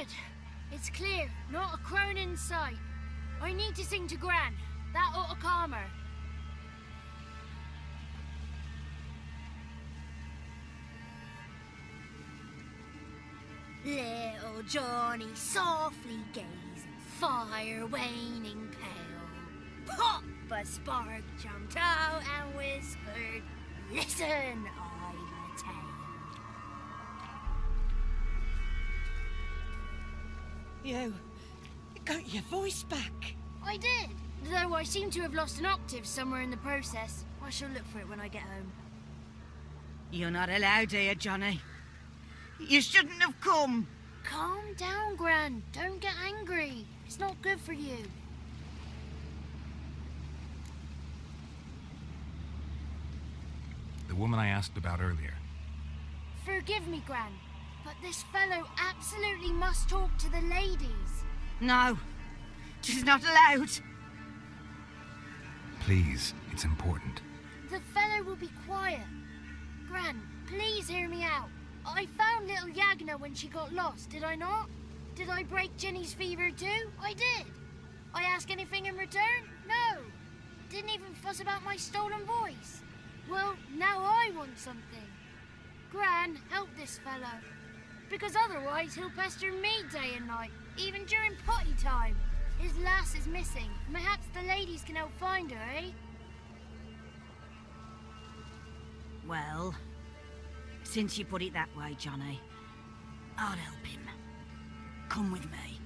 Good. It's clear. Not a crone in sight. I need to sing to Gran. That ought to calm her. Little Johnny softly gazing, fire waning pale. Pop! A spark jumped out and whispered, "Listen, I've a tale." You got your voice back. I did, though I seem to have lost an octave somewhere in the process. I shall look for it when I get home. You're not allowed here, Johnny. You shouldn't have come. Calm down, Gran. Don't get angry. It's not good for you. The woman I asked about earlier. Forgive me, Gran, but this fellow absolutely must talk to the ladies. No, she's not allowed. Please, it's important. The fellow will be quiet. Gran, please hear me out. I found little Yagna when she got lost, did I not? Did I break Jenny's fever too? I did. I ask anything in return? No. Didn't even fuss about my stolen voice. Well, now I want something. Gran, help this fellow. Because otherwise he'll pester me day and night, even during potty time. His lass is missing. Perhaps the ladies can help find her, eh? Well, since you put it that way, Johnny, I'll help him. Come with me.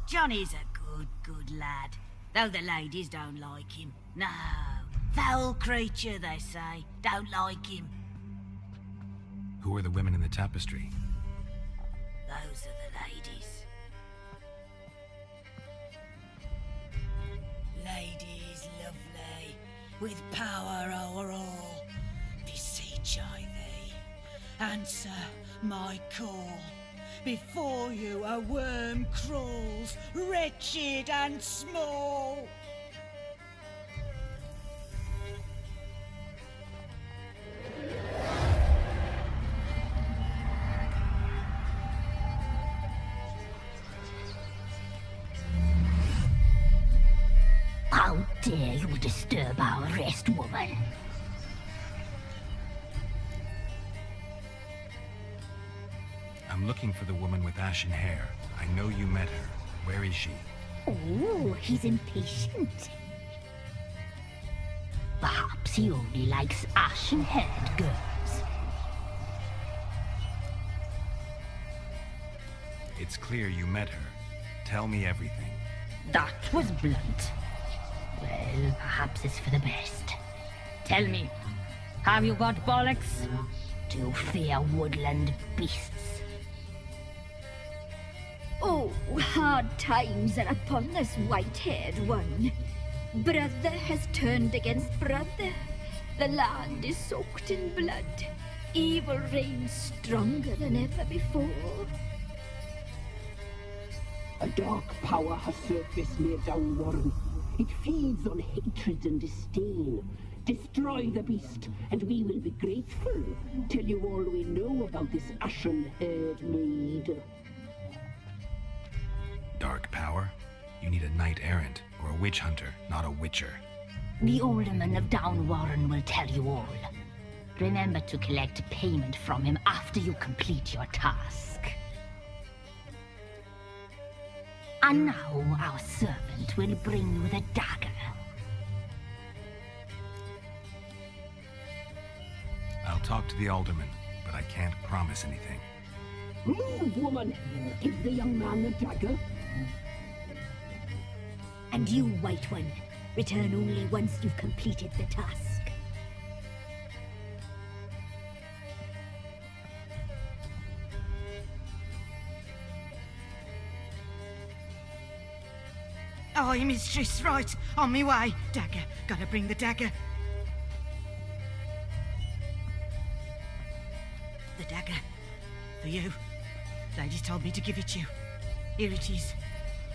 Johnny's a good lad, though the ladies don't like him. No, foul creature, they say. Don't like him. Who are the women in the tapestry? Those are the ladies. Ladies lovely, with power o'er all. Beseech I thee, answer my call. Before you a worm crawls, wretched and small. How dare you disturb our rest, woman? I'm looking for the woman with ashen hair. I know you met her. Where is she? Oh, he's impatient. Perhaps he only likes ashen-haired girls. It's clear you met her. Tell me everything. That was blunt. Well, perhaps it's for the best. Tell me, have you got bollocks? Do you fear woodland beasts? Oh, hard times are upon this white-haired one. Brother has turned against brother. The land is soaked in blood. Evil reigns stronger than ever before. A dark power has surfaced near Downwarren. It feeds on hatred and disdain. Destroy the beast, and we will be grateful. Tell you all we know about this ashen-haired maid. Dark power? You need a knight-errant or a witch hunter, not a witcher. The alderman of Downwarren will tell you all. Remember to collect payment from him after you complete your task. And now our servant will bring you the dagger. I'll talk to the alderman, but I can't promise anything. Move, woman! Give the young man the dagger. And you, White One, return only once you've completed the task. Aye, mistress, right. On me way. Dagger. Gotta bring the dagger. The dagger. For you. Ladies told me to give it you. Here it is.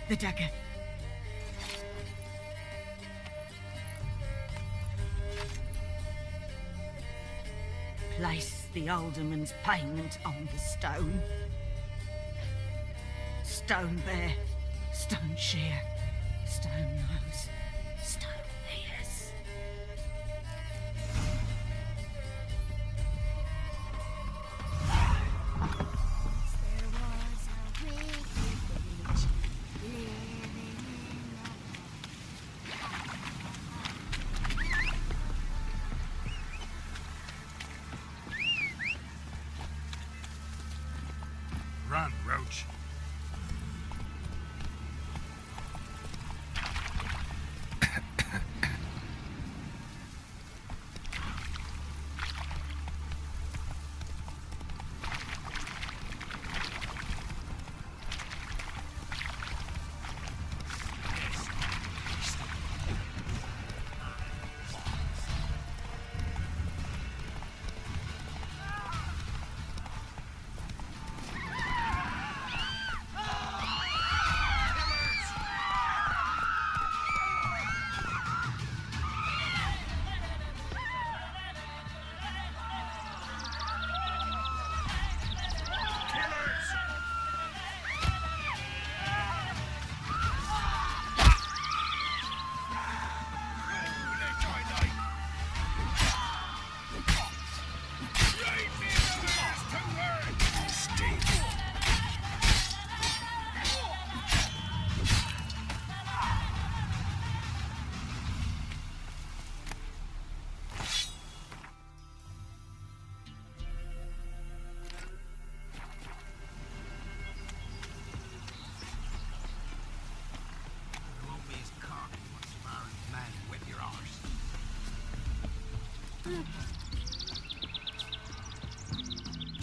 The dagger. Place the alderman's payment on the stone. Stone bear, stone shear, stone nose, stone ears. There was a wicked witch living Run, Roach.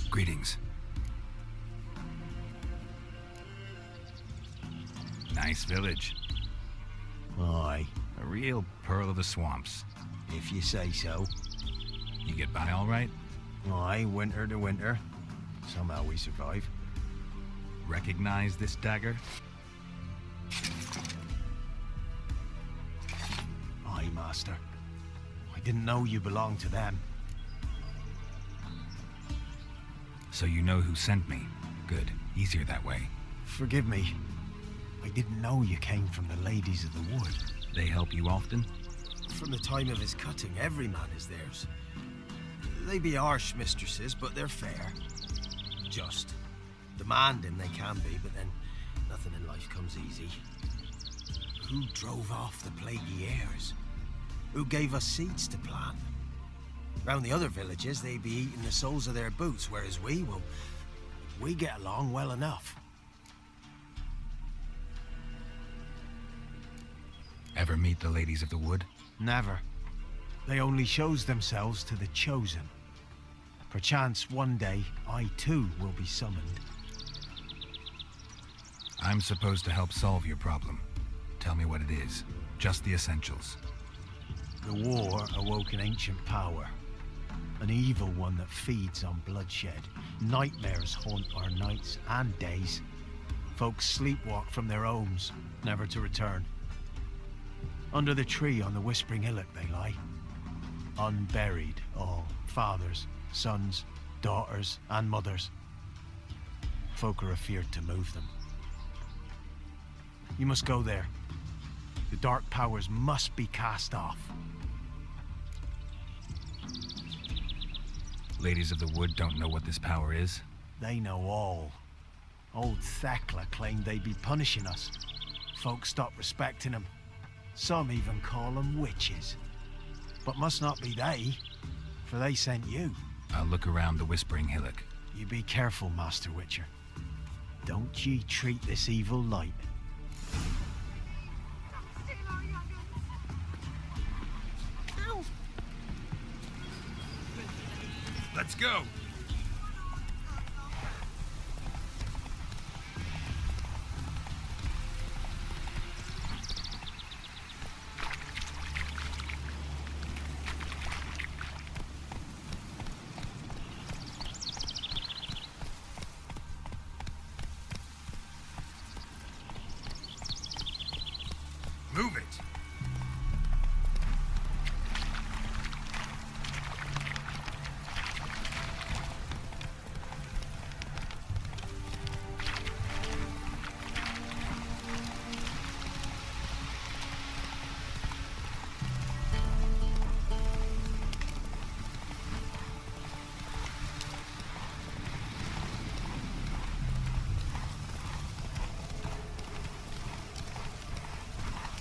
Greetings. Nice village. Aye, A real pearl of the swamps. if you say so. You get by all right? Aye, winter to winter. Somehow we survive. Recognize this dagger? Aye, master. I didn't know you belonged to them. So you know who sent me. Good. Easier that way. Forgive me. I didn't know you came from the ladies of the wood. They help you often? From the time of his cutting, every man is theirs. They be harsh mistresses, but they're fair. Just. Demanding they can be, but then nothing in life comes easy. Who drove off the plaguey airs? Who gave us seeds to plant? Round the other villages, they be eating the soles of their boots, whereas we get along well enough. Ever meet the ladies of the wood? Never. They only shows themselves to the chosen. Perchance one day, I too will be summoned. I'm supposed to help solve your problem. Tell me what it is. Just the essentials. The war awoke an ancient power. An evil one that feeds on bloodshed. Nightmares haunt our nights and days. Folks sleepwalk from their homes, never to return. Under the tree on the Whispering Hillock they lie. Unburied, all. Fathers, sons, daughters, and mothers. Folk are afeard to move them. You must go there. The dark powers must be cast off. Ladies of the wood don't know what this power is? They know all. Old Thekla claimed they'd be punishing us. Folk stopped respecting them. Some even call them witches. But must not be they, for they sent you. I'll look around the Whispering Hillock. You be careful, Master Witcher. Don't ye treat this evil light. Ow! Let's go!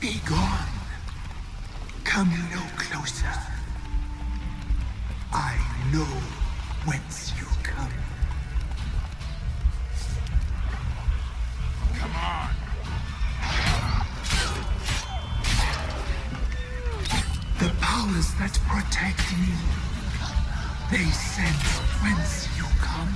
Be gone. Come no closer. I know whence you come. Come on. The powers that protect me, they sense whence you come.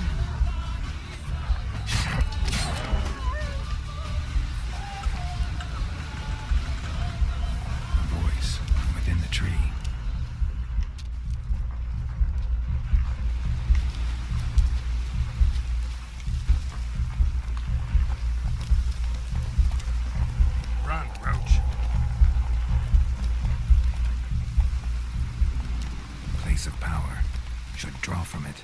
Voice within the tree. Run, Roach. Place of power. Should draw from it.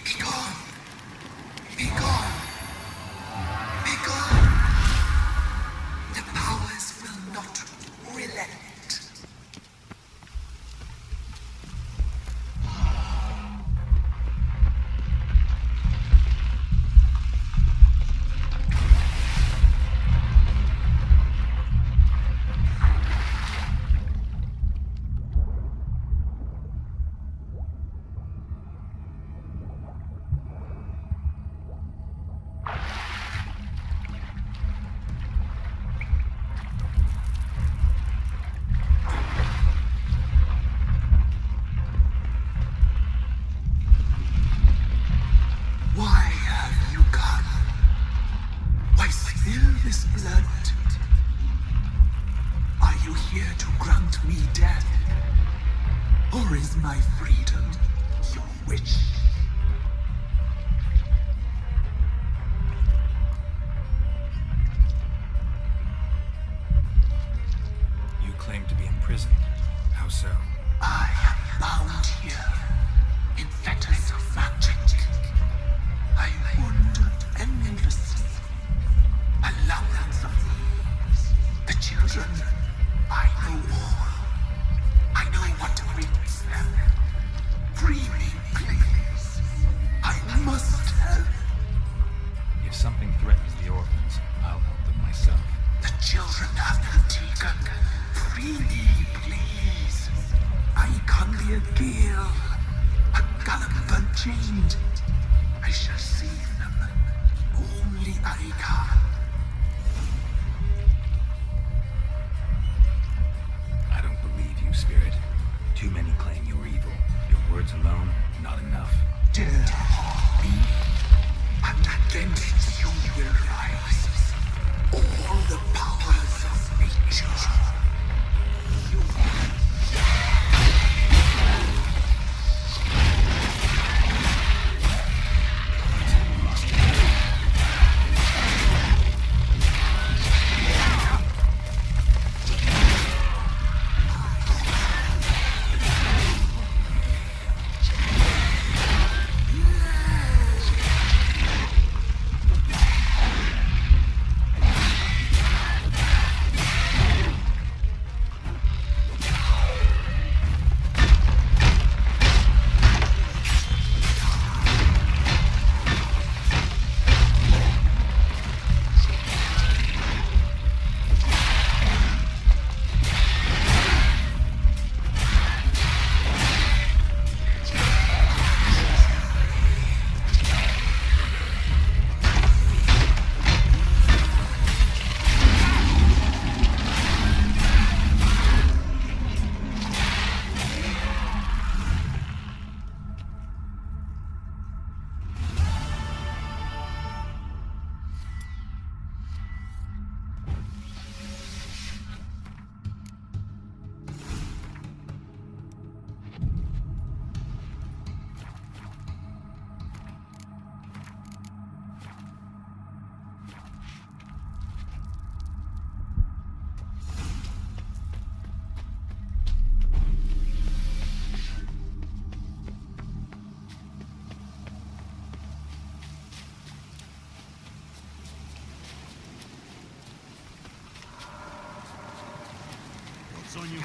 Be gone. Be gone. Be gone. The powers will not relent. Why have you come? Why spill this blood? Are you here to grant me death? Or is my freedom your wish? You claim to be imprisoned. How so? I am bound here in fetters of magic. I wandered endlessly, along of these. The children, I know all. I know what awaits them. Free me, please. I must help. If something threatens the orphans, I'll help them myself. The children have been taken. Free me, please. I can be a gale, a gallop unchained. I shall save them. Only I can. I don't believe you, Spirit. Too many claim you're evil. Your words alone, not enough. Dare harm me, and against you will rise all the powers of nature.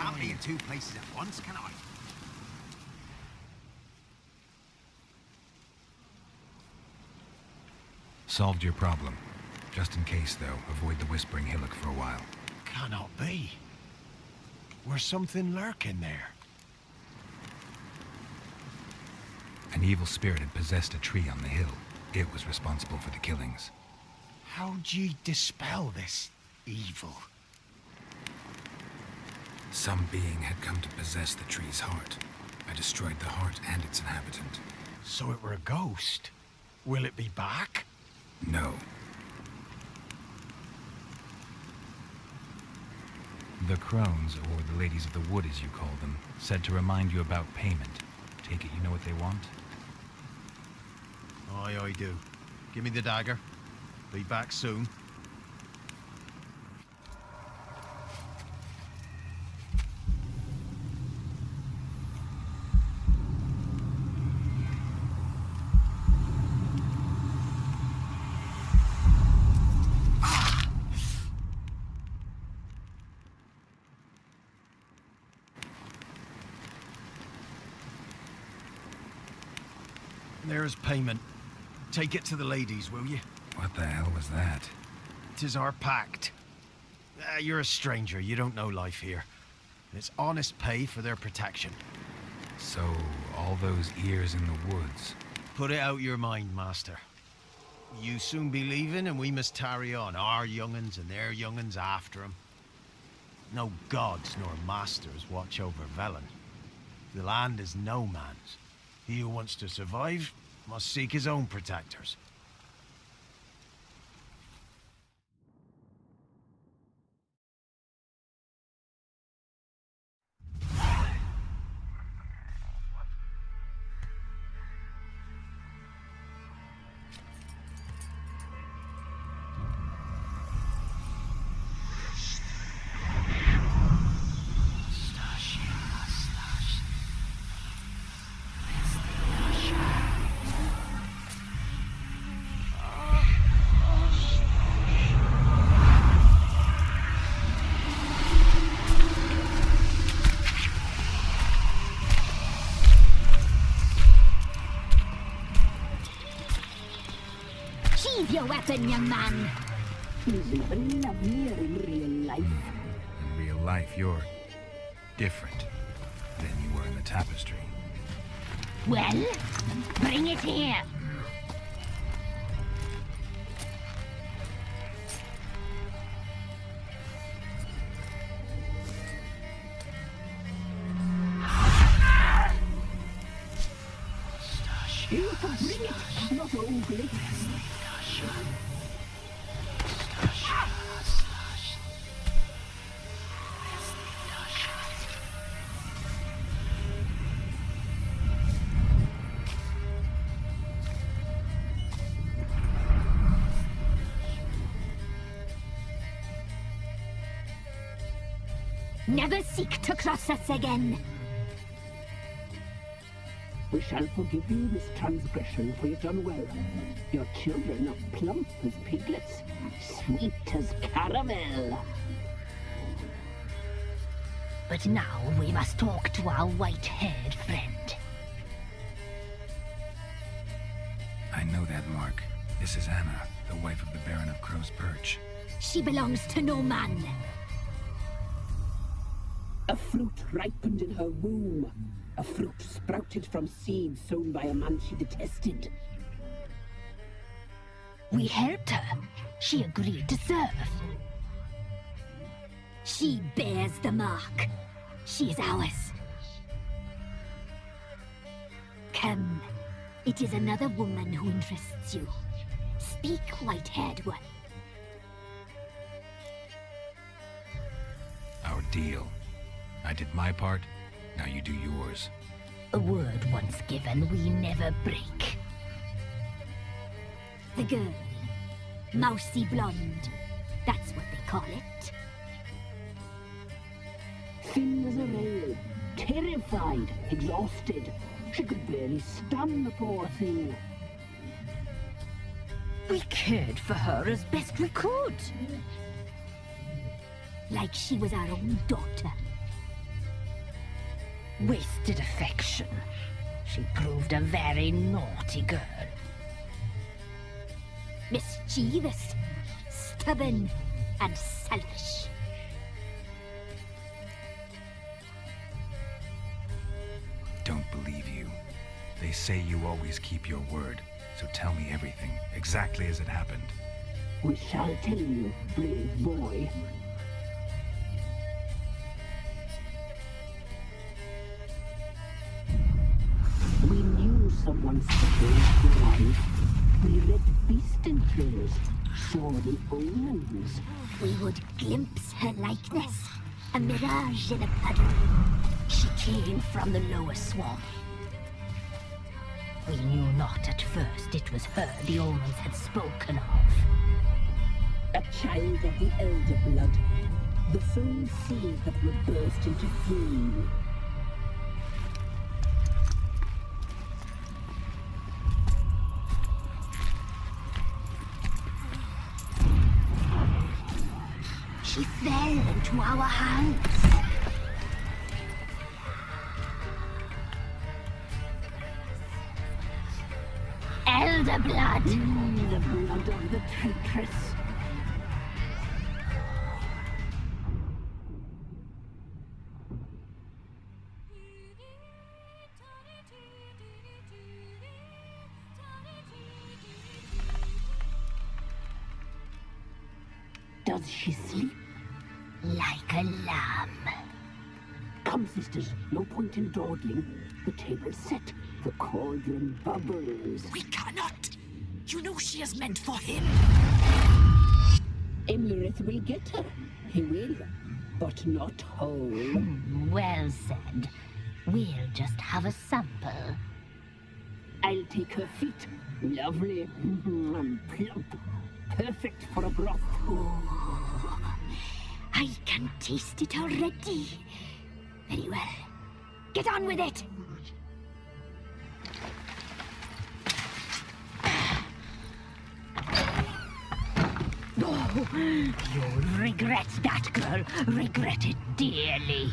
can't be in two places at once, can I? Solved your problem. Just in case, though, avoid the Whispering Hillock for a while. Cannot be. Where's something lurking there? An evil spirit had possessed a tree on the hill. It was responsible for the killings. How'd ye dispel this evil? Some being had come to possess the tree's heart. I destroyed the heart and its inhabitant. So it were a ghost. Will it be back? No. The crones, or the ladies of the wood as you call them, said to remind you about payment. Take it you know what they want? Aye, I do. Give me the dagger. Be back soon. There's payment. Take it to the ladies, will you? What the hell was that? 'Tis our pact. You're a stranger, you don't know life here. It's honest pay for their protection. So, all those ears in the woods. Put it out your mind, master. You soon be leaving and we must tarry on, our young'uns and their young'uns after 'em. No gods nor masters watch over Velen. The land is no man's. He who wants to survive must seek his own protectors. Sheathe your weapon, young man. He's even lovelier in real life. In real life, you're different than you were in the tapestry. Well, bring it here. You can bring it, not ugly. Never seek to cross us again. We shall forgive you this transgression, for you've done well. Your children are plump as piglets, sweet as caramel. But now we must talk to our white-haired friend. I know that mark. This is Anna, the wife of the Baron of Crow's Perch. She belongs to no man. A fruit ripened in her womb. A fruit sprouted from seeds sown by a man she detested. We helped her. She agreed to serve. She bears the mark. She is ours. Come. It is another woman who interests you. Speak, white-haired one. Our deal. I did my part, now you do yours. A word once given, we never break. The girl. Mousy blonde. That's what they call it. Thin as a rail, terrified, exhausted. She could barely stand, the poor thing. We cared for her as best we could. Like she was our own daughter. Wasted affection. She proved a very naughty girl. Mischievous, stubborn, and selfish. Don't believe you. They say you always keep your word, so tell me everything, exactly as it happened. We shall tell you, brave boy. We knew someone saved your life. We read beast enclosed, saw the omens. We would glimpse her likeness, a mirage in a puddle. She came from the lower swamp. We knew not at first it was her the omens had spoken of. A child of the elder blood, the sole seed that will burst into flame. She fell into our hands. Elder blood. The blood of the traitress. Does she sleep? Like a lamb. Come, sisters, no point in dawdling. The table's set, the cauldron bubbles. We cannot. You know she is meant for him. Emlyrith will get her. He will, but not whole. Well said. We'll just have a sample. I'll take her feet. Lovely. Plump. Perfect for a broth. I can taste it already. Very well. Get on with it! Oh, you'll regret that, girl. Regret it dearly.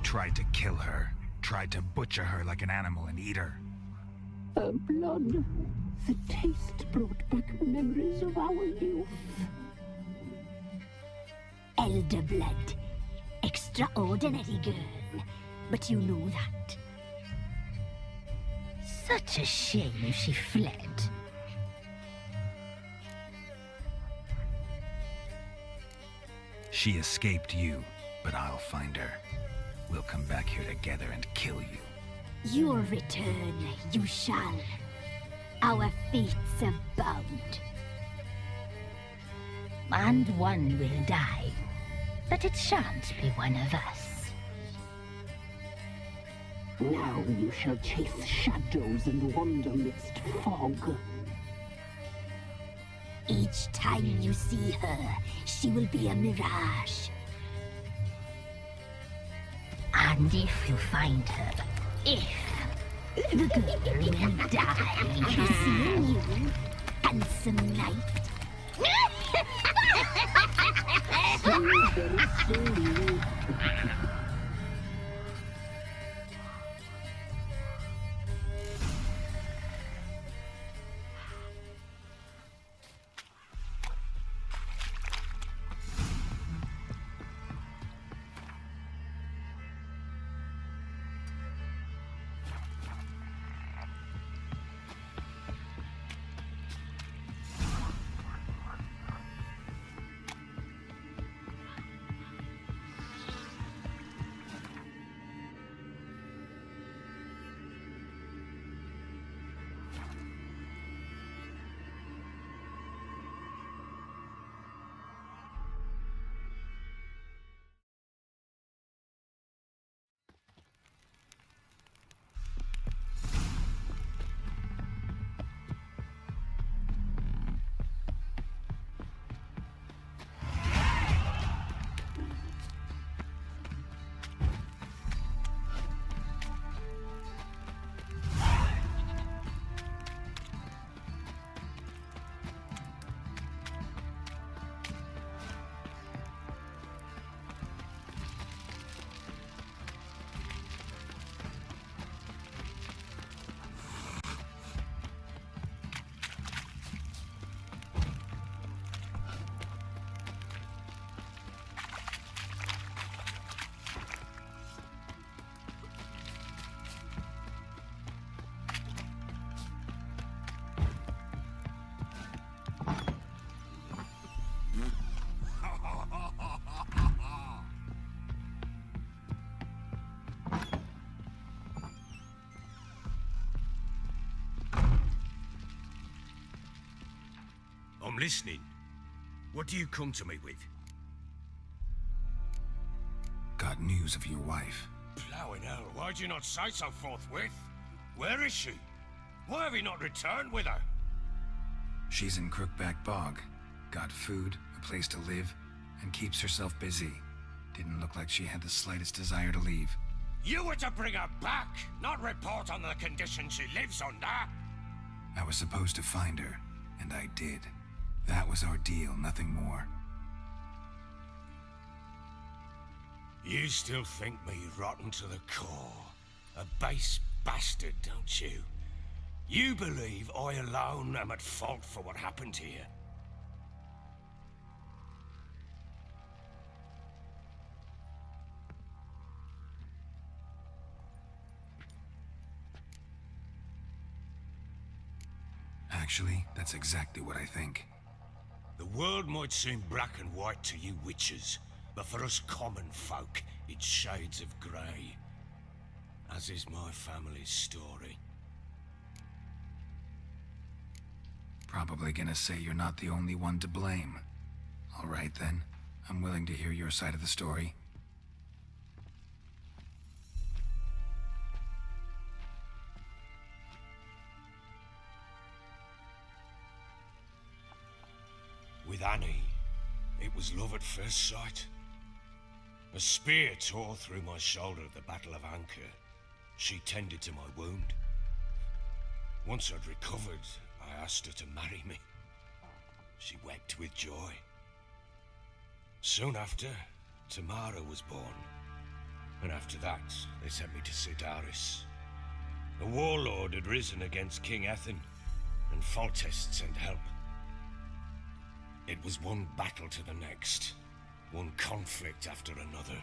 Tried to kill her. Tried to butcher her like an animal and eat her. Her blood. The taste brought back memories of our youth. Elder blood. Extraordinary girl. But you know that. Such a shame she fled. She escaped you, but I'll find her. We'll come back here together and kill you. You'll return, you shall. Our fates are bound. And one will die. But it shan't be one of us. Now you shall chase shadows and wander midst fog. Each time you see her, she will be a mirage. And if you find her, if the girl will die. Seeing you, handsome knight. I'm listening. What do you come to me with? Got news of your wife. Plowing hell, why'd you not say so forthwith? Where is she? Why have you not returned with her? She's in Crookback Bog. Got food, a place to live, and keeps herself busy. Didn't look like she had the slightest desire to leave. You were to bring her back, not report on the conditions she lives under. I was supposed to find her, and I did. That was our deal, nothing more. You still think me rotten to the core. A base bastard, don't you? You believe I alone am at fault for what happened here. Actually, that's exactly what I think. The world might seem black and white to you witches, but for us common folk, it's shades of grey. As is my family's story. Probably gonna say you're not the only one to blame. All right then, I'm willing to hear your side of the story. With Annie, it was love at first sight. A spear tore through my shoulder at the Battle of Anchor. She tended to my wound. Once I'd recovered, I asked her to marry me. She wept with joy. Soon after, Tamara was born. And after that, they sent me to Sidaris. A warlord had risen against King Ethan, and Foltest sent help. It was one battle to the next, one conflict after another.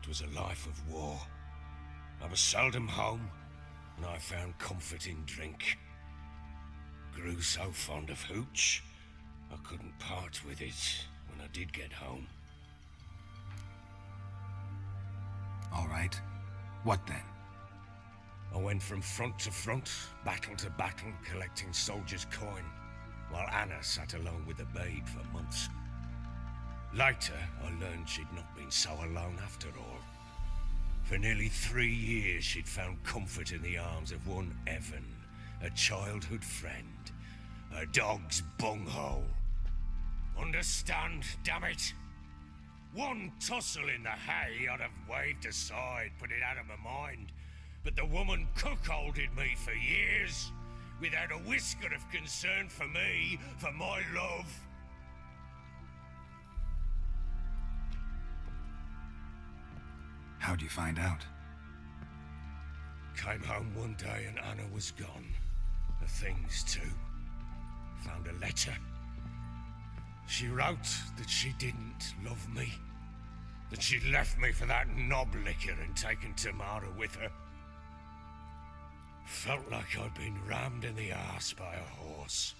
It was a life of war. I was seldom home, and I found comfort in drink. Grew so fond of hooch, I couldn't part with it when I did get home. All right. What then? I went from front to front, battle to battle, collecting soldiers' coin, while Anna sat alone with the babe for months. Later, I learned she'd not been so alone after all. For nearly 3 years, she'd found comfort in the arms of one Evan, a childhood friend, A dog's bunghole. Understand, damn it? One tussle in the hay I'd have waved aside, put it out of my mind. But the woman cuckolded me for years, without a whisker of concern for me, for my love. How'd you find out? Came home one day and Anna was gone. Her things too. Found a letter. She wrote that she didn't love me. That she'd left me for that knob licker and taken Tamara with her. Felt like I'd been rammed in the arse by a horse.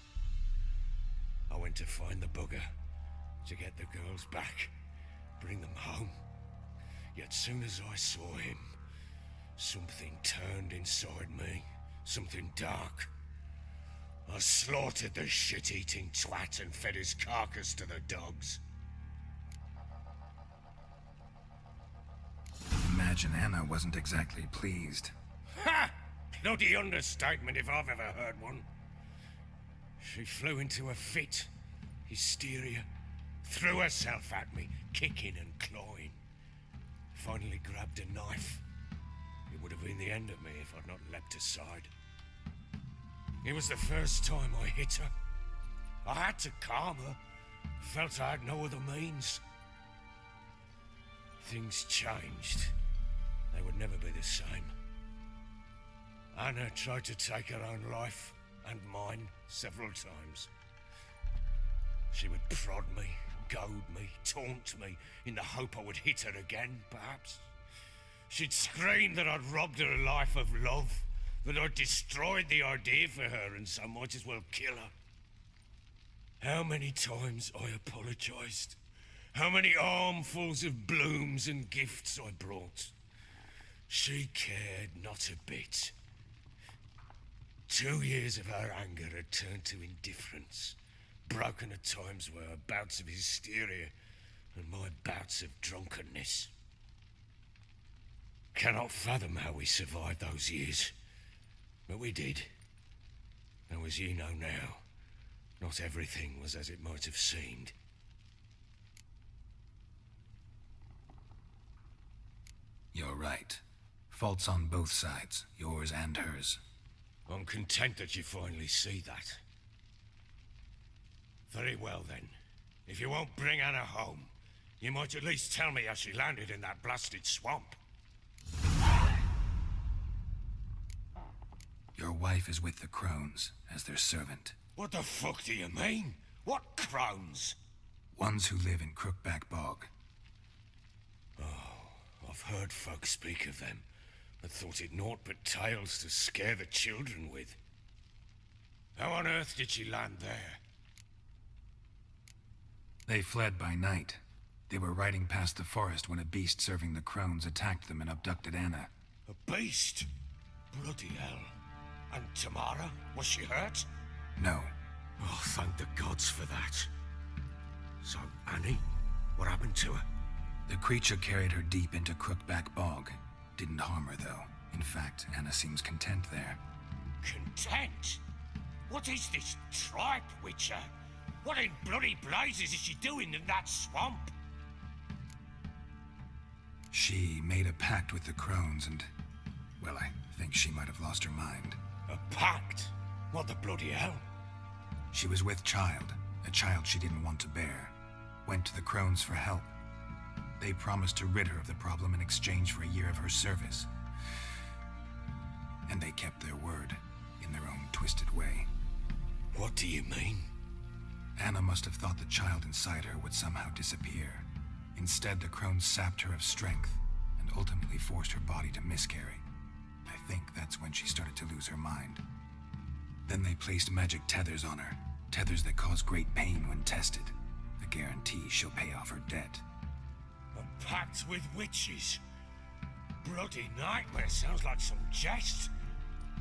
I went to find the bugger, to get the girls back, bring them home. Yet soon as I saw him, something turned inside me, something dark. I slaughtered the shit-eating twat and fed his carcass to the dogs. Imagine Anna wasn't exactly pleased. Ha! Bloody understatement if I've ever heard one. She flew into a fit, hysteria, threw herself at me, kicking and clawing. Finally grabbed a knife. It would have been the end of me if I'd not leapt aside. It was the first time I hit her. I had to calm her. Felt I had no other means. Things changed. They would never be the same. Anna tried to take her own life, and mine, several times. She would prod me, goad me, taunt me, in the hope I would hit her again, perhaps. She'd scream that I'd robbed her life of love, that I'd destroyed the idea for her, and so might as well kill her. How many times I apologized. How many armfuls of blooms and gifts I brought. She cared not a bit. 2 years of her anger had turned to indifference, broken at times by her bouts of hysteria and my bouts of drunkenness. Cannot fathom how we survived those years, but we did. Though as you know now, not everything was as it might have seemed. You're right. Faults on both sides, yours and hers. I'm content that you finally see that. Very well then. If you won't bring Anna home, you might at least tell me how she landed in that blasted swamp. Your wife is with the crones, as their servant. What the fuck do you mean? What crones? Ones who live in Crookback Bog. I've heard folk speak of them, but thought it naught but tales to scare the children with. How on earth did she land there? They fled by night. They were riding past the forest when a beast serving the crones attacked them and abducted Anna. A beast? Bloody hell. And Tamara? Was she hurt? No. Oh, thank the gods for that. So, Annie? What happened to her? The creature carried her deep into Crookback Bog. Didn't harm her, though. In fact, Anna seems content there. Content? What is this tripe, Witcher? What in bloody blazes is she doing in that swamp? She made a pact with the crones and... well, I think she might have lost her mind. A pact? What the bloody hell? She was with child, a child she didn't want to bear. Went to the crones for help. They promised to rid her of the problem in exchange for a year of her service. And they kept their word, in their own twisted way. What do you mean? Anna must have thought the child inside her would somehow disappear. Instead, the crones sapped her of strength, and ultimately forced her body to miscarry. I think that's when she started to lose her mind. Then they placed magic tethers on her, tethers that cause great pain when tested. A guarantee she'll pay off her debt. A pact with witches? Bloody nightmare, sounds like some jest.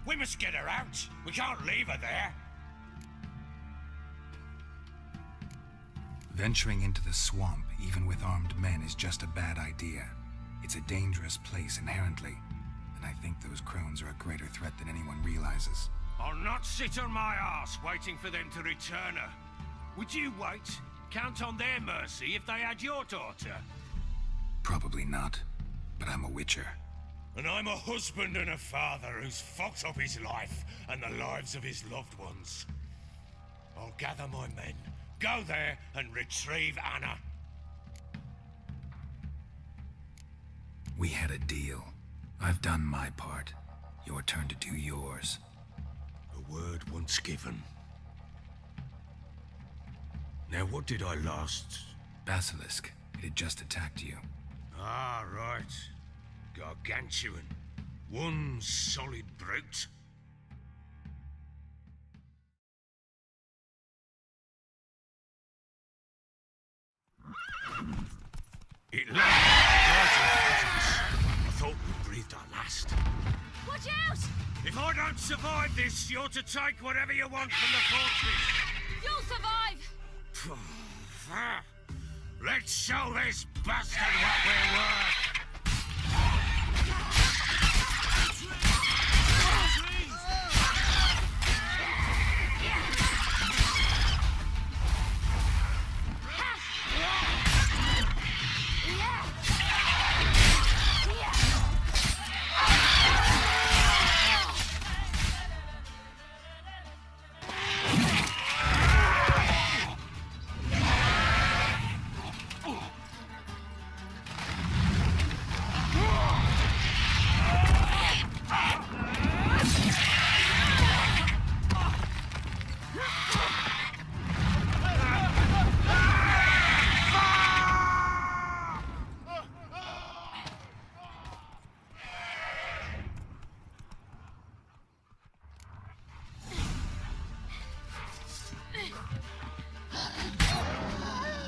We must get her out. We can't leave her there. Venturing into the swamp, even with armed men, is just a bad idea. It's a dangerous place inherently, and I think those crones are a greater threat than anyone realizes. I'll not sit on my arse waiting for them to return her. Would you wait? Count on their mercy if they had your daughter? Probably not, but I'm a witcher. And I'm a husband and a father who's fucked up his life and the lives of his loved ones. I'll gather my men, go there and retrieve Anna. We had a deal. I've done my part. Your turn to do yours. A word once given. Now what did I last? Basilisk. It had just attacked you. Ah, right. Gargantuan. One solid brute. It landed right in front of us. I thought we breathed our last. Watch out! If I don't survive this, you're to take whatever you want from the fortress. You'll survive! Let's show this bastard what we're worth.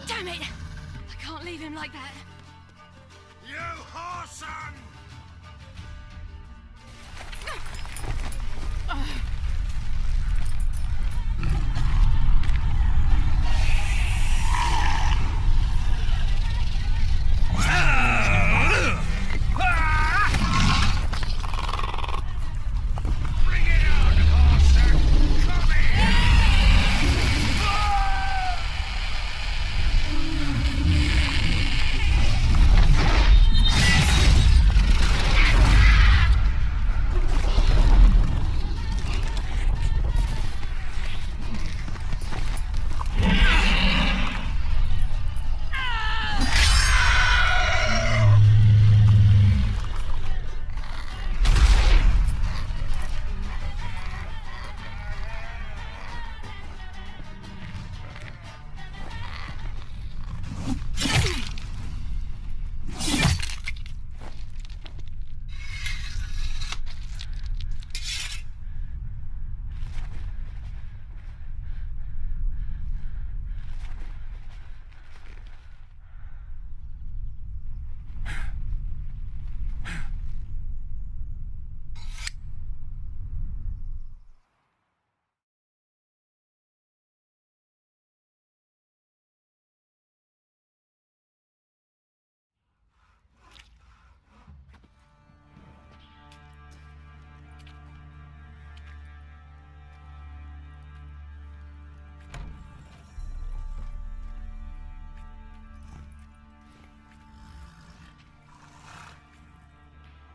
Damn it! I can't leave him like that. You whoreson!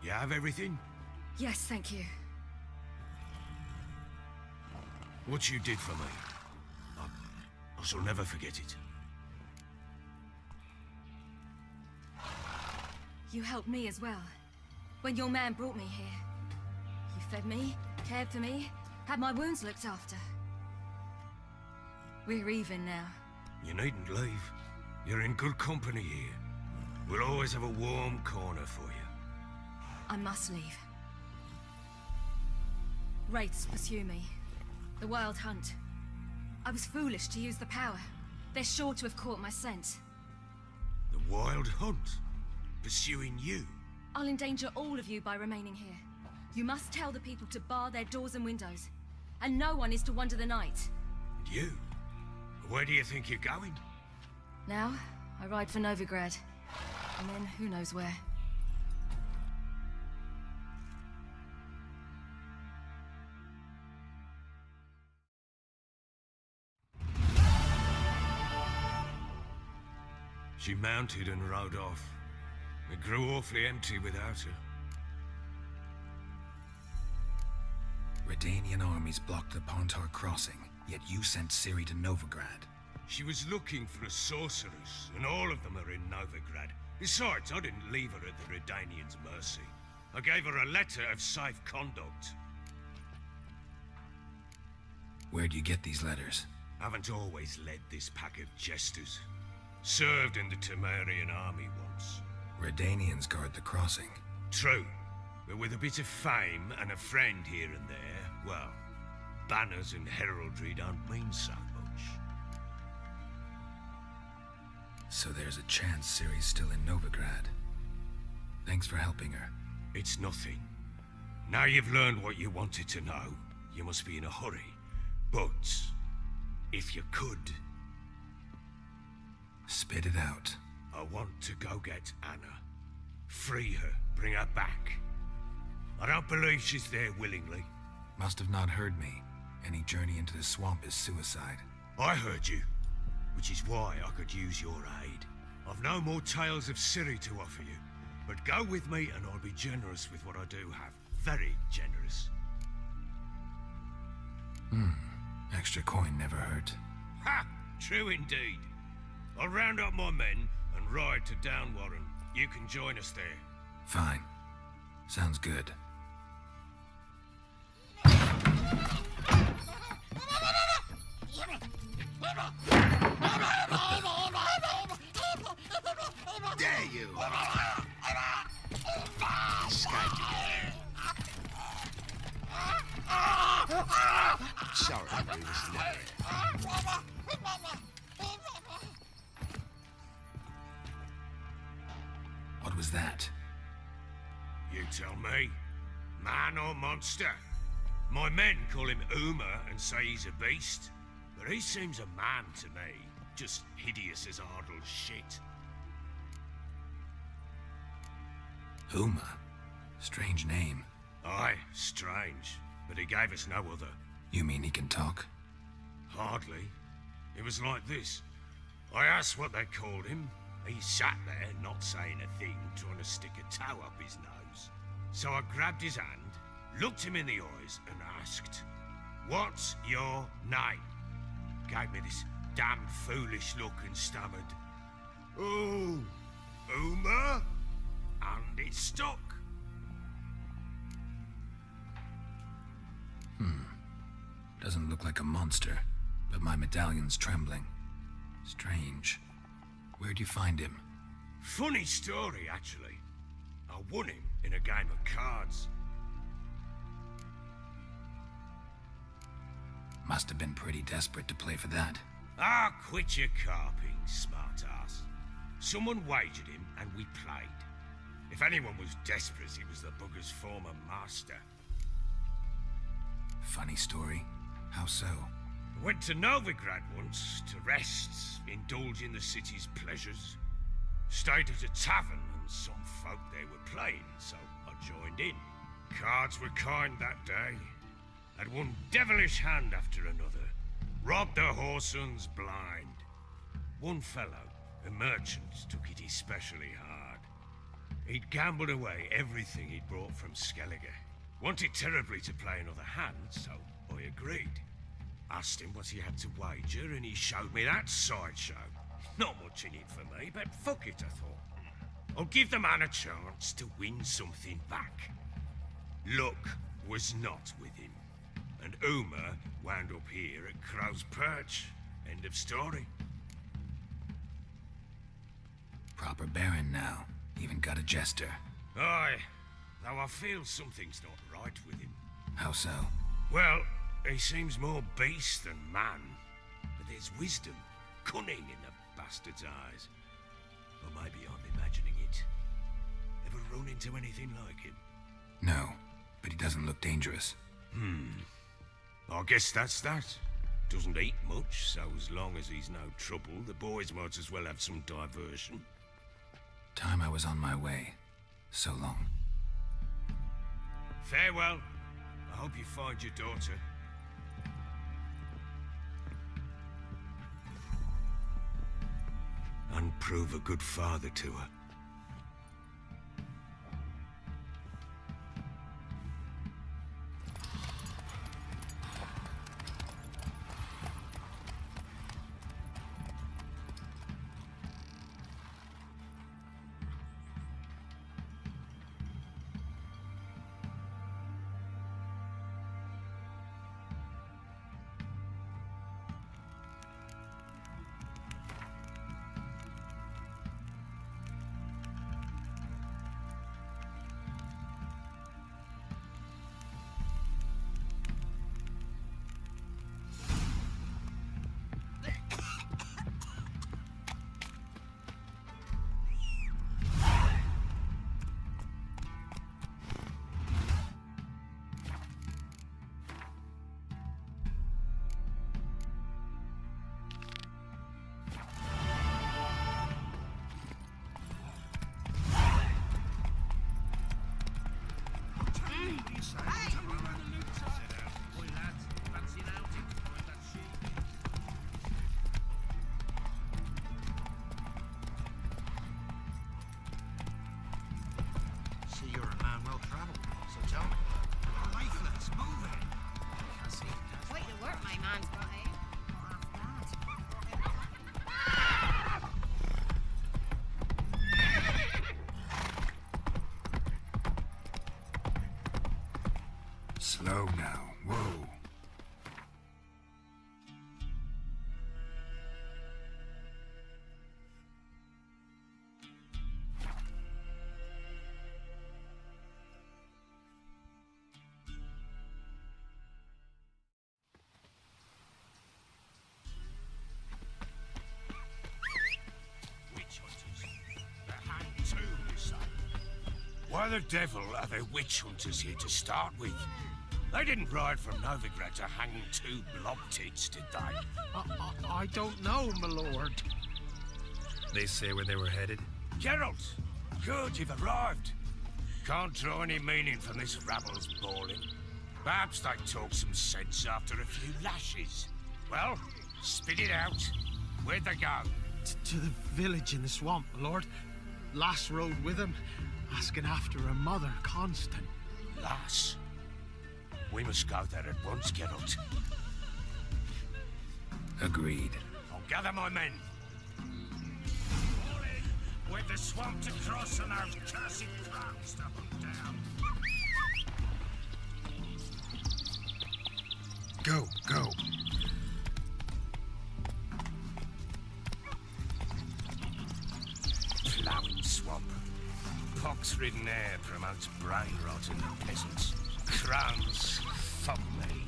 You have everything? Yes, thank you. What you did for me, I shall never forget it. You helped me as well. When your man brought me here. You fed me, cared for me, had my wounds looked after. We're even now. You needn't leave. You're in good company here. We'll always have a warm corner for you. I must leave. Wraiths pursue me. The Wild Hunt. I was foolish to use the power. They're sure to have caught my scent. The Wild Hunt? Pursuing you? I'll endanger all of you by remaining here. You must tell the people to bar their doors and windows. And no one is to wander the night. And you? Where do you think you're going? Now, I ride for Novigrad. And then who knows where. She mounted and rode off. It grew awfully empty without her. Redanian armies blocked the Pontar crossing, yet you sent Ciri to Novigrad. She was looking for a sorceress, and all of them are in Novigrad. Besides, I didn't leave her at the Redanians' mercy. I gave her a letter of safe conduct. Where'd you get these letters? Haven't always led this pack of jesters. Served in the Temerian army once. Redanians guard the crossing. True, but with a bit of fame and a friend here and there, well, banners and heraldry don't mean so much. So there's a chance Ciri's still in Novigrad. Thanks for helping her. It's nothing. Now you've learned what you wanted to know, you must be in a hurry. But, if you could... Spit it out. I want to go get Anna. Free her, bring her back. I don't believe she's there willingly. Must have not heard me. Any journey into the swamp is suicide. I heard you, which is why I could use your aid. I've no more tales of Ciri to offer you, but go with me and I'll be generous with what I do have. Very generous. Extra coin never hurt. Ha! True indeed. I'll round up my men and ride to Downwarren. You can join us there. Fine. Sounds good. There you are. Escaped again. Sorry, we was never here. What was that? You tell me. Man or monster? My men call him Uma and say he's a beast, but he seems a man to me. Just hideous as Ardle's shit. Uma? Strange name. Aye, strange, but he gave us no other. You mean he can talk? Hardly. It was like this. I asked what they called him. He sat there, not saying a thing, trying to stick a toe up his nose. So I grabbed his hand, looked him in the eyes, and asked, "What's your name?" Gave me this damn foolish look and stammered, "Oh, Uma?" And it stuck. Doesn't look like a monster, but my medallion's trembling. Strange. Where'd you find him? Funny story, actually. I won him in a game of cards. Must have been pretty desperate to play for that. Ah, quit your carping, smart-ass. Someone wagered him, and we played. If anyone was desperate, it was the bugger's former master. Funny story. How so? I went to Novigrad once to rest, indulge in the city's pleasures. Stayed at a tavern, and some folk there were playing, so I joined in. Cards were kind that day. Had one devilish hand after another. Robbed the whoresons blind. One fellow, a merchant, took it especially hard. He'd gambled away everything he'd brought from Skellige. Wanted terribly to play another hand, so I agreed. Asked him what he had to wager, and he showed me that sideshow. Not much in it for me, but fuck it, I thought. I'll give the man a chance to win something back. Luck was not with him, and Uma wound up here at Crow's Perch. End of story. Proper baron now. Even got a jester. Aye, though I feel something's not right with him. How so? Well, he seems more beast than man, but there's wisdom, cunning in the bastard's eyes. Or maybe I'm imagining it. Ever run into anything like him? No, but he doesn't look dangerous. I guess that's that. Doesn't eat much, so as long as he's no trouble, the boys might as well have some diversion. Time I was on my way. So long. Farewell. I hope you find your daughter. I and prove a good father to her. Slow now. Whoa. Witch hunters. They're hanged too, you say. Why the devil are there witch hunters here to start with? They didn't ride from Novigrad to hang two blob tits, did they? I don't know, my lord. They say where they were headed? Geralt! Good, you've arrived. Can't draw any meaning from this rabble's bawling. Perhaps they talk some sense after a few lashes. Well, spit it out. Where'd they go? To the village in the swamp, my lord. Lass rode with him, asking after her mother, Constant. Lass? We must go there at once, Geralt. Agreed. I'll gather my men. With the swamp to cross and those cursed crows to hunt down. Go, go. Ploughing swamp. Pox-ridden air promotes brain rot in the peasants. Crowns, fuck me.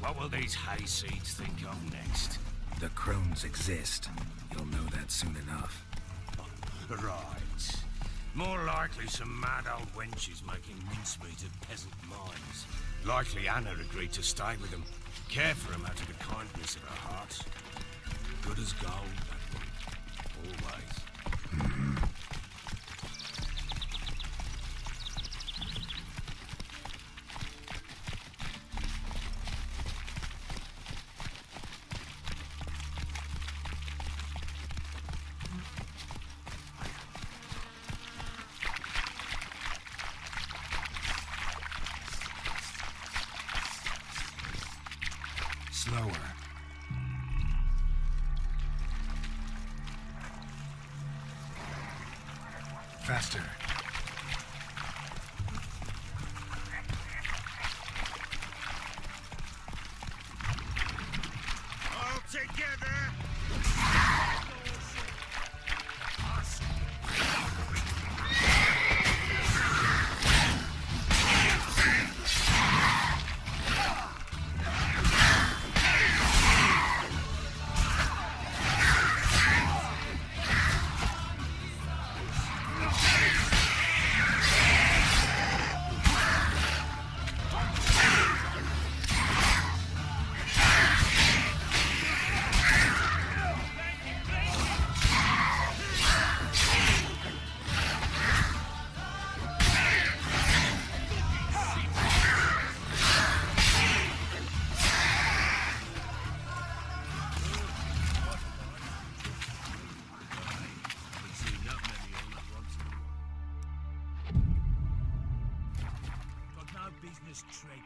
What will these hayseeds think of next? The crones exist. You'll know that soon enough. Right. More likely some mad old wenches making mincemeat of peasant minds. Likely Anna agreed to stay with them. Care for them out of the kindness of her heart. Good as gold, that one. Always. Slower. Faster. All together!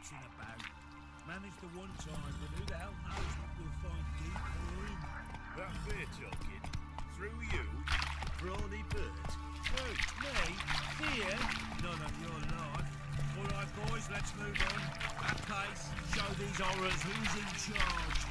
waltzing about. Managed the one time, but who the hell knows what we'll find deeper in. That beer talking? Through you? Brawny bird? Who, me? Fear? None of your life. All right, boys, let's move on. At pace, show these horrors who's in charge.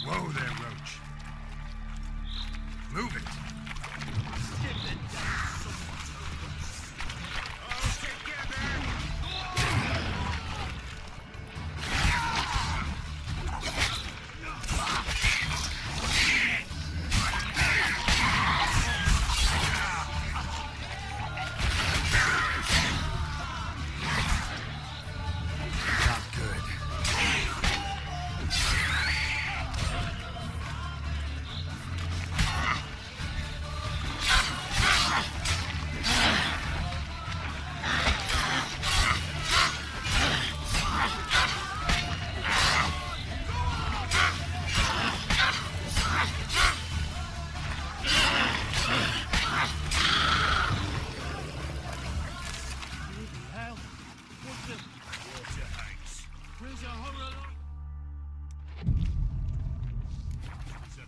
Whoa there, Roach. Move it.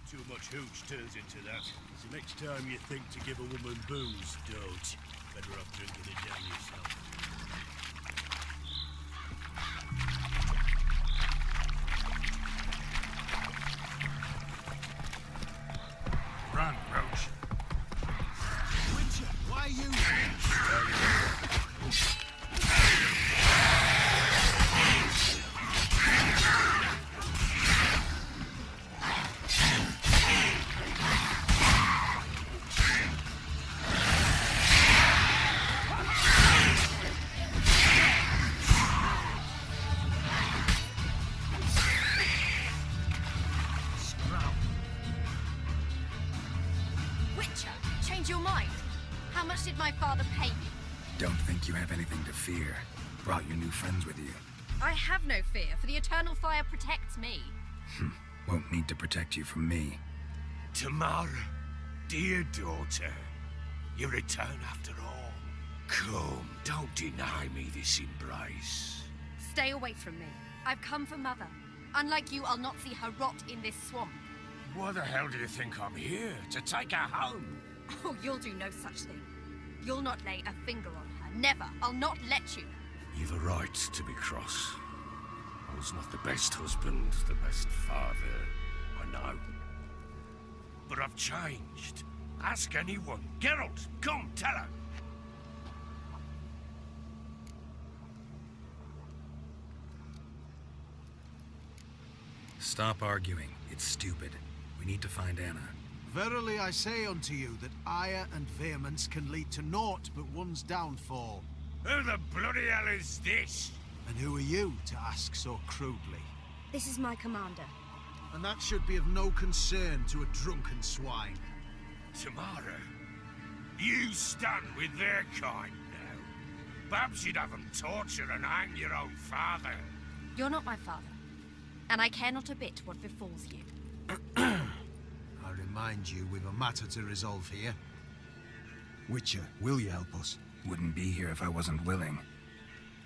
Too much hooch turns into that. So next time you think to give a woman booze, don't. Better off drinking the jam yourself. Run, Roach. Witcher, why are you... Change your mind? How much did my father pay you? Don't think you have anything to fear. Brought your new friends with you. I have no fear, for the eternal fire protects me. Won't need to protect you from me. Tamara, dear daughter, you return after all. Come, don't deny me this embrace. Stay away from me. I've come for Mother. Unlike you, I'll not see her rot in this swamp. Why the hell do you think I'm here? To take her home? Oh, you'll do no such thing. You'll not lay a finger on her. Never. I'll not let you. You've a right to be cross. I was not the best husband, the best father, I know. But I've changed. Ask anyone. Geralt, come, tell her. Stop arguing. It's stupid. We need to find Anna. Verily I say unto you that ire and vehemence can lead to naught but one's downfall. Who the bloody hell is this? And who are you to ask so crudely? This is my commander. And that should be of no concern to a drunken swine. Tamara, you stand with their kind now. Perhaps you'd have them torture and hang your own father. You're not my father. And I care not a bit what befalls you. I remind you, we've a matter to resolve here. Witcher, will you help us? Wouldn't be here if I wasn't willing.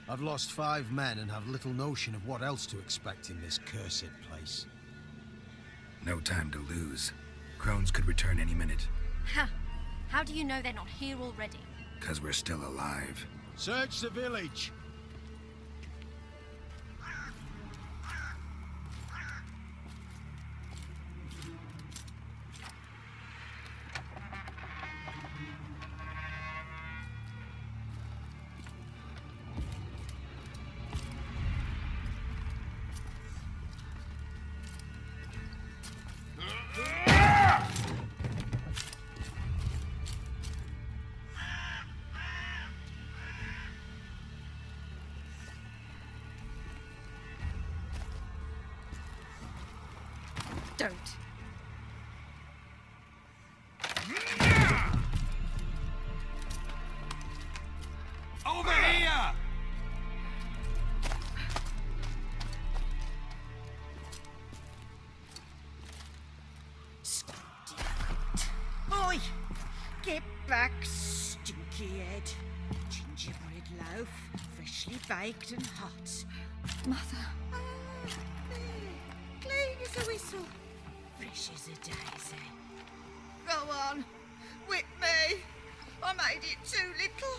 I've lost 5 men and have little notion of what else to expect in this cursed place. No time to lose. Crones could return any minute. Ha! How do you know they're not here already? 'Cause we're still alive. Search the village! Don't. back, stinky head. Gingerbread loaf, freshly baked and hot. Mother. Clean as a whistle, fresh as a daisy. Go on, whip me. I made it too little.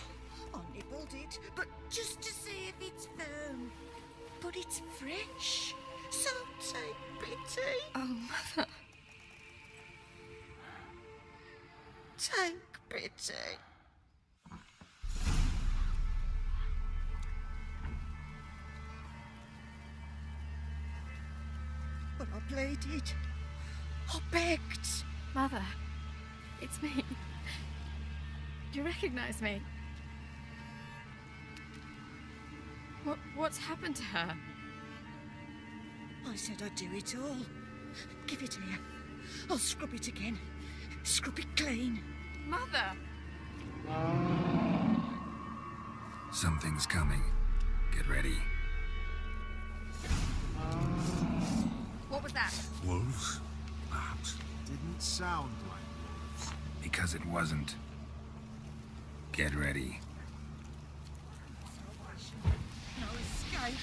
I nibbled it, but just to see if it's firm. But it's fresh, so take pity. Oh, Mother. Take pity. But I pleaded. I begged. Mother. It's me. Do you recognize me? What's happened to her? I said I'd do it all. Give it here. I'll scrub it again. Scrub it clean. Mother! Something's coming. Get ready. What was that? Wolves? Perhaps. Didn't sound like wolves. Because it wasn't. Get ready. No escape.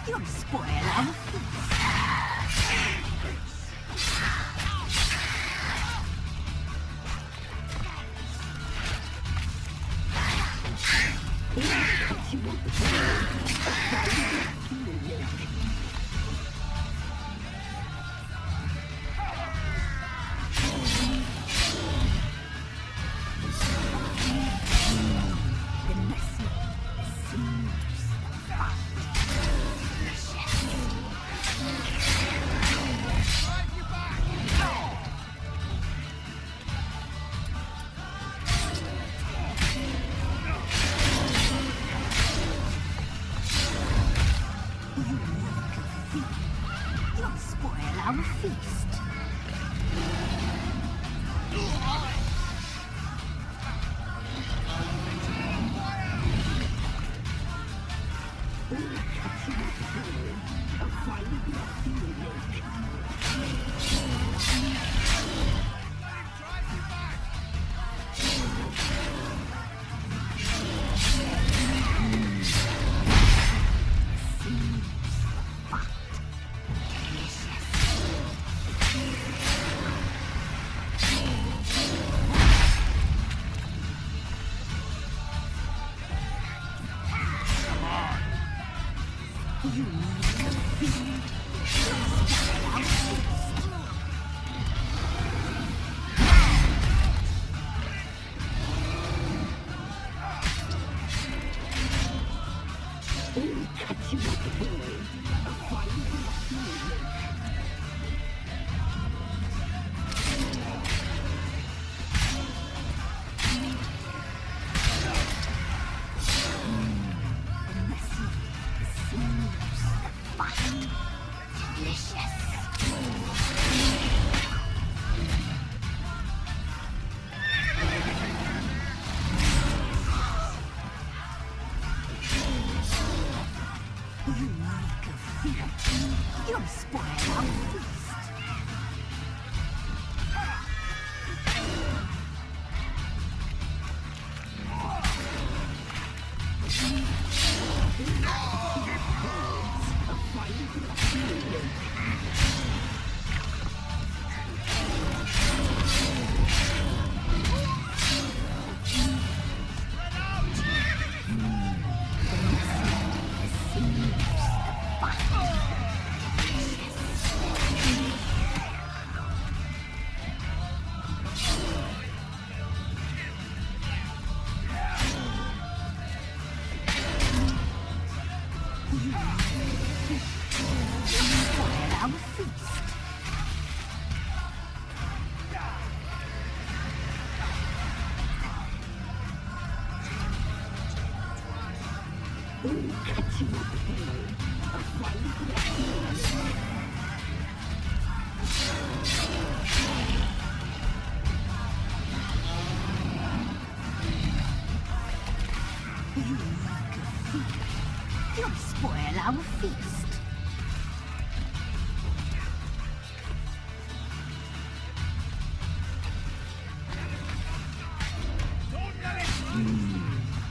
You're spoiler. You You'll spoil our feast.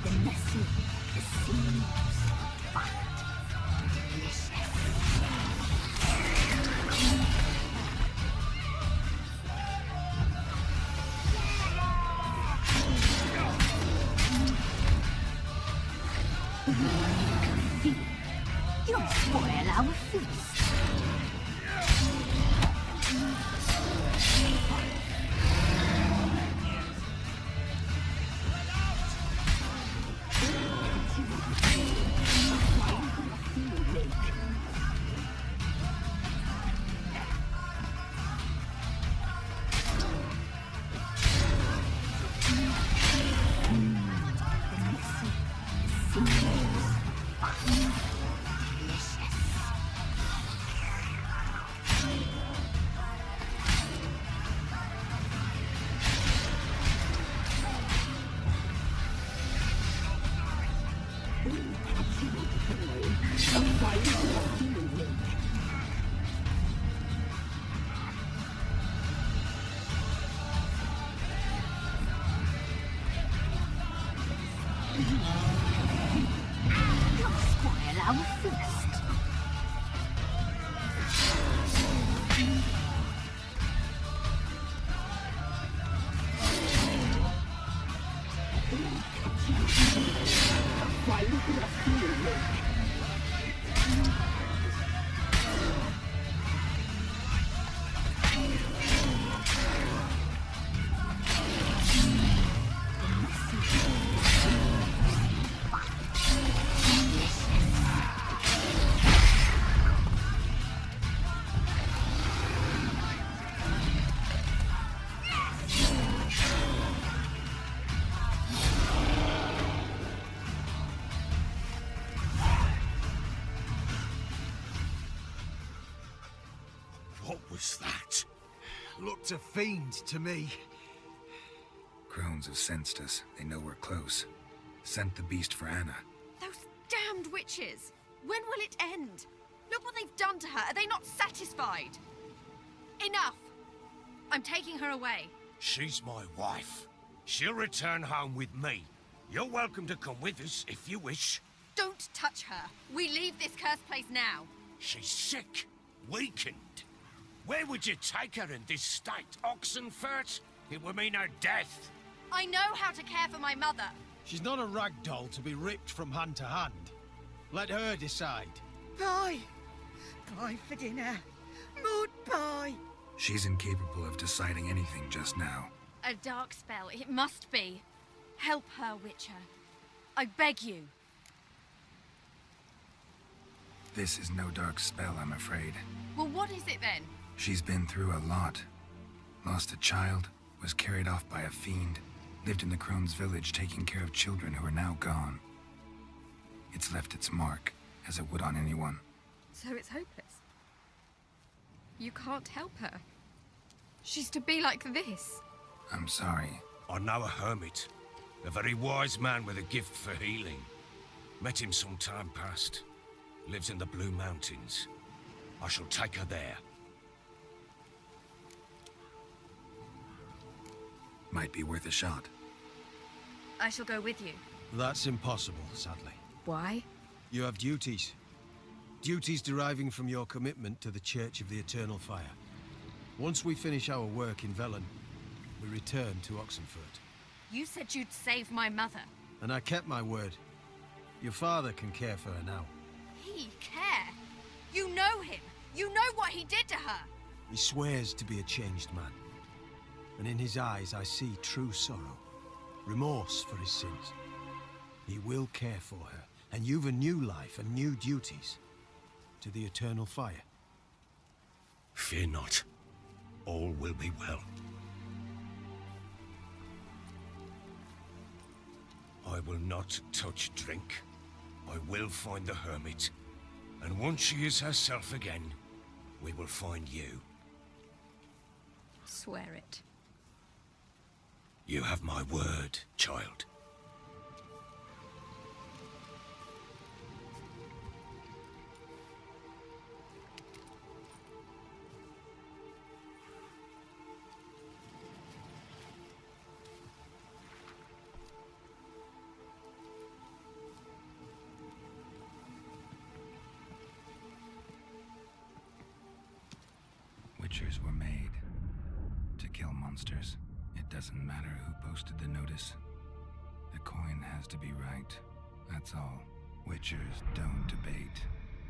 The messy, the seams, fat, delicious. You'll spoil our feast. What was that? Looked a fiend to me. Crones have sensed us. They know we're close. Sent the beast for Anna. Those damned witches! When will it end? Look what they've done to her. Are they not satisfied? Enough! I'm taking her away. She's my wife. She'll return home with me. You're welcome to come with us if you wish. Don't touch her. We leave this cursed place now. She's sick, weakened. Where would you take her in this state? Oxenfurt? It would mean her death. I know how to care for my mother. She's not a rag doll to be ripped from hand to hand. Let her decide. Pie. Pie for dinner. Mud pie. She's incapable of deciding anything just now. A dark spell. It must be. Help her, Witcher. I beg you. This is no dark spell, I'm afraid. Well, what is it then? She's been through a lot. Lost a child, was carried off by a fiend, lived in the Crone's village taking care of children who are now gone. It's left its mark, as it would on anyone. So it's hopeless. You can't help her. She's to be like this. I'm sorry. I know a hermit. A very wise man with a gift for healing. Met him some time past. Lives in the Blue Mountains. I shall take her there. Might be worth a shot. I shall go with you. That's impossible, sadly. Why? You have duties. Duties deriving from your commitment to the Church of the Eternal Fire. Once we finish our work in Velen, we return to Oxenfurt. You said you'd save my mother. And I kept my word. Your father can care for her now. He care? You know him. You know what he did to her. He swears to be a changed man. And in his eyes I see true sorrow. Remorse for his sins. He will care for her. And you've a new life and new duties. To the Eternal Fire. Fear not. All will be well. I will not touch drink. I will find the hermit. And once she is herself again, we will find you. Swear it. You have my word, child. Witchers were made to kill monsters. It doesn't matter who posted the notice. The coin has to be right. That's all. Witchers don't debate.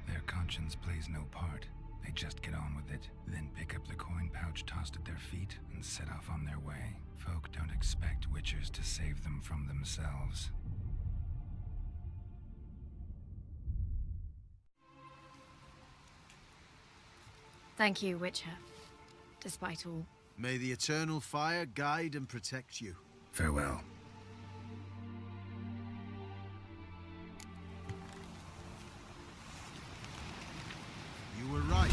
Their conscience plays no part. They just get on with it, then pick up the coin pouch tossed at their feet and set off on their way. Folk don't expect witchers to save them from themselves. Thank you, Witcher. Despite all. May the eternal fire guide and protect you. Farewell. You were right.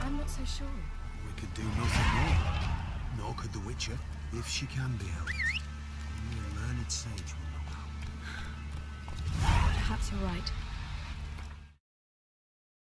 I'm not so sure. We could do nothing more. Nor could the Witcher, if she can be helped. Only a learned sage will know how. Perhaps you're right.